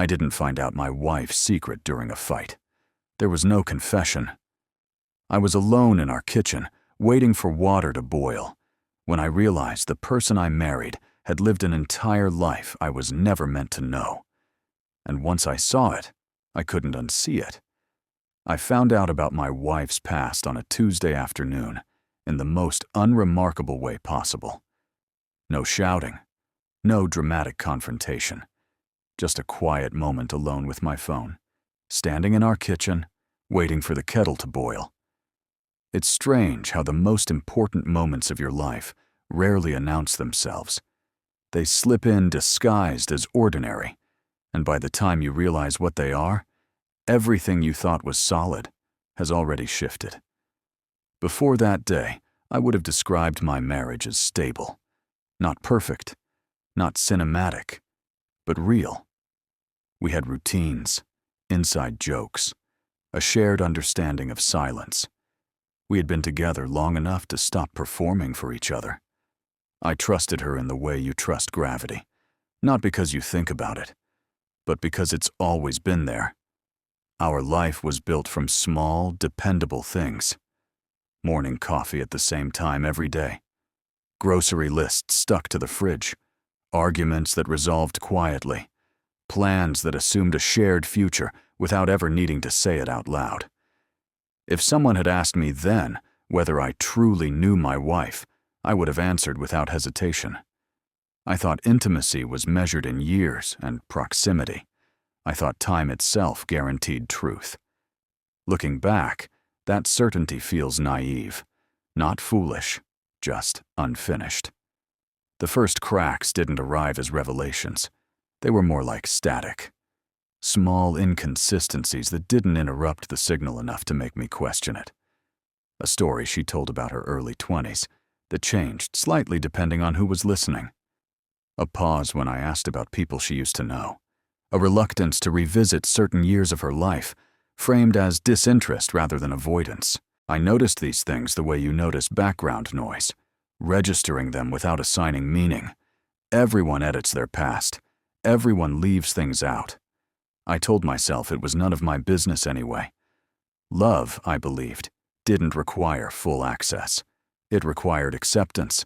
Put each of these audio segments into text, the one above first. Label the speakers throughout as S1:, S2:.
S1: I didn't find out my wife's secret during a fight. There was no confession. I was alone in our kitchen, waiting for water to boil, when I realized the person I married had lived an entire life I was never meant to know. And once I saw it, I couldn't unsee it. I found out about my wife's past on a Tuesday afternoon, in the most unremarkable way possible. No shouting, no dramatic confrontation, just a quiet moment alone with my phone, standing in our kitchen, waiting for the kettle to boil. It's strange how the most important moments of your life rarely announce themselves. They slip in disguised as ordinary, and by the time you realize what they are, everything you thought was solid has already shifted. Before that day, I would have described my marriage as stable. Not perfect, not cinematic, but real. We had routines, inside jokes, a shared understanding of silence. We had been together long enough to stop performing for each other. I trusted her in the way you trust gravity, not because you think about it, but because it's always been there. Our life was built from small, dependable things. Morning coffee at the same time every day. Grocery lists stuck to the fridge. Arguments that resolved quietly. Plans that assumed a shared future without ever needing to say it out loud. If someone had asked me then whether I truly knew my wife, I would have answered without hesitation. I thought intimacy was measured in years and proximity. I thought time itself guaranteed truth. Looking back, that certainty feels naive, not foolish, just unfinished. The first cracks didn't arrive as revelations. They were more like static. Small inconsistencies that didn't interrupt the signal enough to make me question it. A story she told about her early 20s that changed slightly depending on who was listening. A pause when I asked about people she used to know. A reluctance to revisit certain years of her life, framed as disinterest rather than avoidance. I noticed these things the way you notice background noise, registering them without assigning meaning. Everyone edits their past. Everyone leaves things out. I told myself it was none of my business anyway. Love, I believed, didn't require full access. It required acceptance.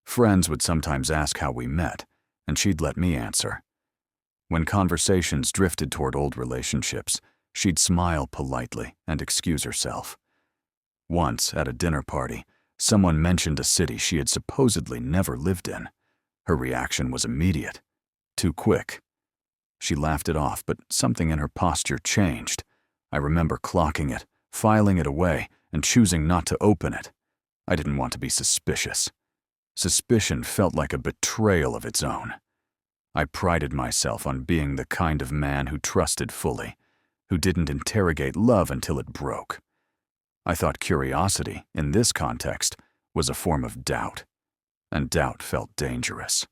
S1: Friends would sometimes ask how we met, and she'd let me answer. When conversations drifted toward old relationships, she'd smile politely and excuse herself. Once, at a dinner party, someone mentioned a city she had supposedly never lived in. Her reaction was immediate, too quick. She laughed it off, but something in her posture changed. I remember clocking it, filing it away, and choosing not to open it. I didn't want to be suspicious. Suspicion felt like a betrayal of its own. I prided myself on being the kind of man who trusted fully, who didn't interrogate love until it broke. I thought curiosity, in this context, was a form of doubt, and doubt felt dangerous.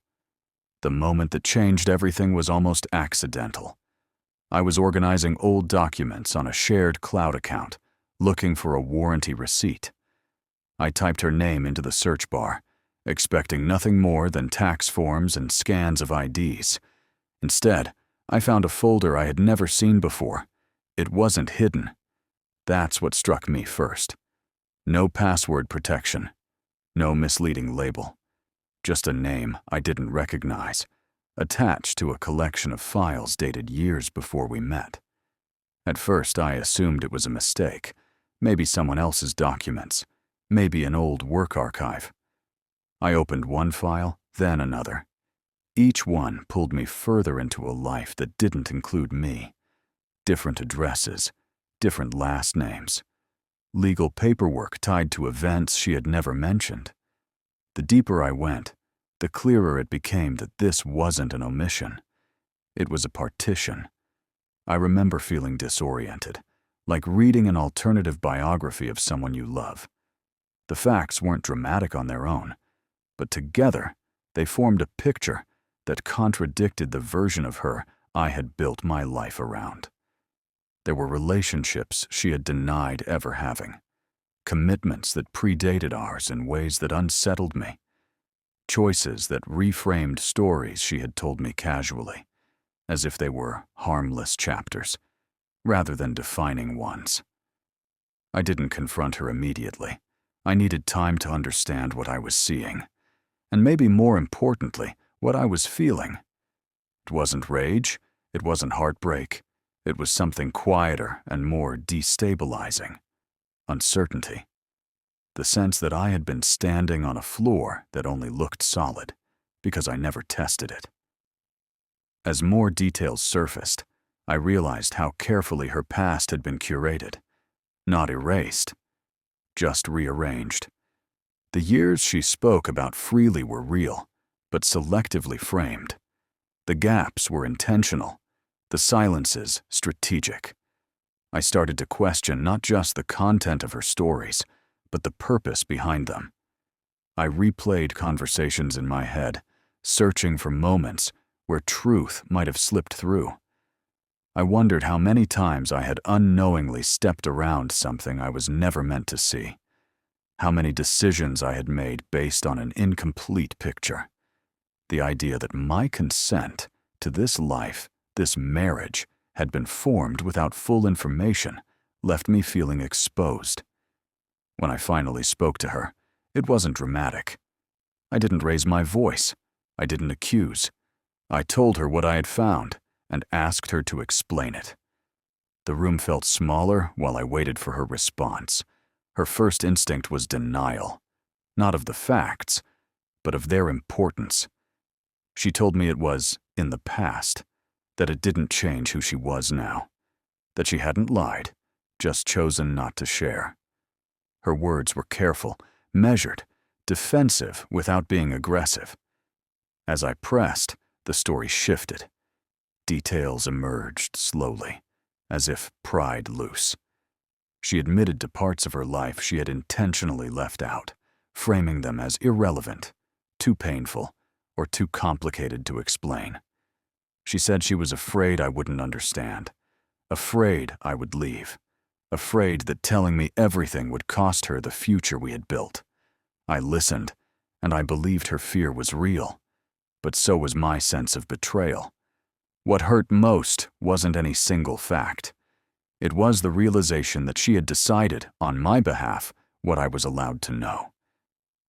S1: The moment that changed everything was almost accidental. I was organizing old documents on a shared cloud account, looking for a warranty receipt. I typed her name into the search bar, expecting nothing more than tax forms and scans of IDs. Instead, I found a folder I had never seen before. It wasn't hidden. That's what struck me first. No password protection, no misleading label. Just a name I didn't recognize, attached to a collection of files dated years before we met. At first, I assumed it was a mistake, maybe someone else's documents, maybe an old work archive. I opened one file, then another. Each one pulled me further into a life that didn't include me. Different addresses, different last names, legal paperwork tied to events she had never mentioned. The deeper I went, the clearer it became that this wasn't an omission. It was a partition. I remember feeling disoriented, like reading an alternative biography of someone you love. The facts weren't dramatic on their own, but together they formed a picture that contradicted the version of her I had built my life around. There were relationships she had denied ever having, commitments that predated ours in ways that unsettled me, choices that reframed stories she had told me casually, as if they were harmless chapters, rather than defining ones. I didn't confront her immediately. I needed time to understand what I was seeing, and maybe more importantly, what I was feeling. It wasn't rage, it wasn't heartbreak, it was something quieter and more destabilizing. Uncertainty. The sense that I had been standing on a floor that only looked solid, because I never tested it. As more details surfaced, I realized how carefully her past had been curated. Not erased, just rearranged. The years she spoke about freely were real, but selectively framed. The gaps were intentional, the silences strategic. I started to question not just the content of her stories, but the purpose behind them. I replayed conversations in my head, searching for moments where truth might have slipped through. I wondered how many times I had unknowingly stepped around something I was never meant to see. How many decisions I had made based on an incomplete picture. The idea that my consent to this life, this marriage, had been formed without full information left me feeling exposed. When I finally spoke to her, it wasn't dramatic. I didn't raise my voice. I didn't accuse. I told her what I had found and asked her to explain it. The room felt smaller while I waited for her response. Her first instinct was denial, not of the facts, but of their importance. She told me it was in the past, that it didn't change who she was now, that she hadn't lied, just chosen not to share. Her words were careful, measured, defensive without being aggressive. As I pressed, the story shifted. Details emerged slowly, as if pried loose. She admitted to parts of her life she had intentionally left out, framing them as irrelevant, too painful, or too complicated to explain. She said she was afraid I wouldn't understand, afraid I would leave, afraid that telling me everything would cost her the future we had built. I listened, and I believed her fear was real, but so was my sense of betrayal. What hurt most wasn't any single fact. It was the realization that she had decided, on my behalf, what I was allowed to know.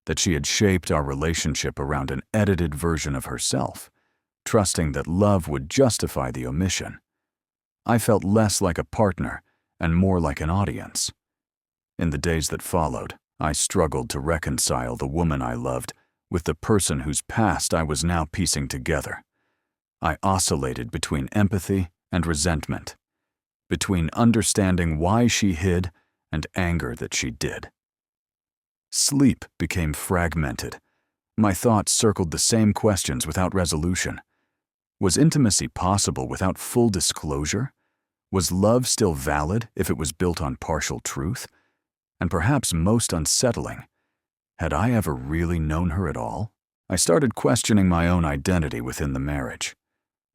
S1: That she had shaped our relationship around an edited version of herself, trusting that love would justify the omission. I felt less like a partner and more like an audience. In the days that followed, I struggled to reconcile the woman I loved with the person whose past I was now piecing together. I oscillated between empathy and resentment, between understanding why she hid and anger that she did. Sleep became fragmented. My thoughts circled the same questions without resolution. Was intimacy possible without full disclosure? Was love still valid if it was built on partial truth? And perhaps most unsettling, had I ever really known her at all? I started questioning my own identity within the marriage.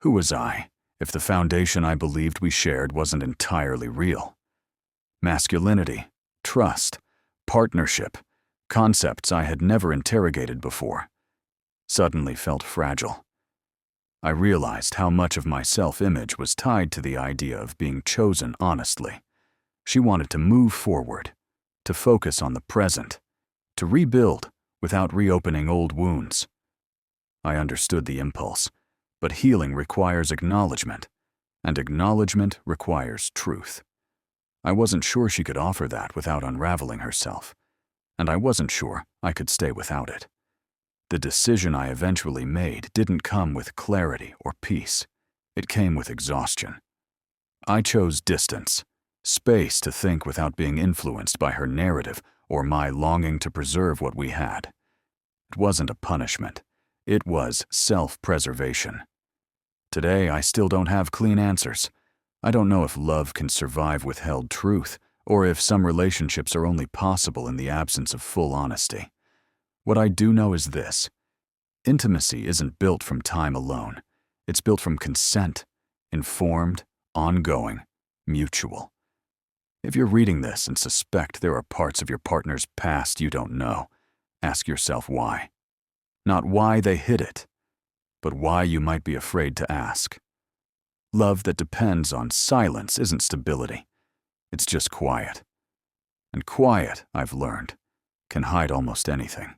S1: Who was I, if the foundation I believed we shared wasn't entirely real? Masculinity, trust, partnership, concepts I had never interrogated before, suddenly felt fragile. I realized how much of my self-image was tied to the idea of being chosen honestly. She wanted to move forward, to focus on the present, to rebuild without reopening old wounds. I understood the impulse, but healing requires acknowledgement, and acknowledgement requires truth. I wasn't sure she could offer that without unraveling herself, and I wasn't sure I could stay without it. The decision I eventually made didn't come with clarity or peace. It came with exhaustion. I chose distance, space to think without being influenced by her narrative or my longing to preserve what we had. It wasn't a punishment. It was self-preservation. Today, I still don't have clean answers. I don't know if love can survive withheld truth, or if some relationships are only possible in the absence of full honesty. What I do know is this: intimacy isn't built from time alone. It's built from consent, informed, ongoing, mutual. If you're reading this and suspect there are parts of your partner's past you don't know, ask yourself why. Not why they hid it, but why you might be afraid to ask. Love that depends on silence isn't stability. It's just quiet. And quiet, I've learned, can hide almost anything.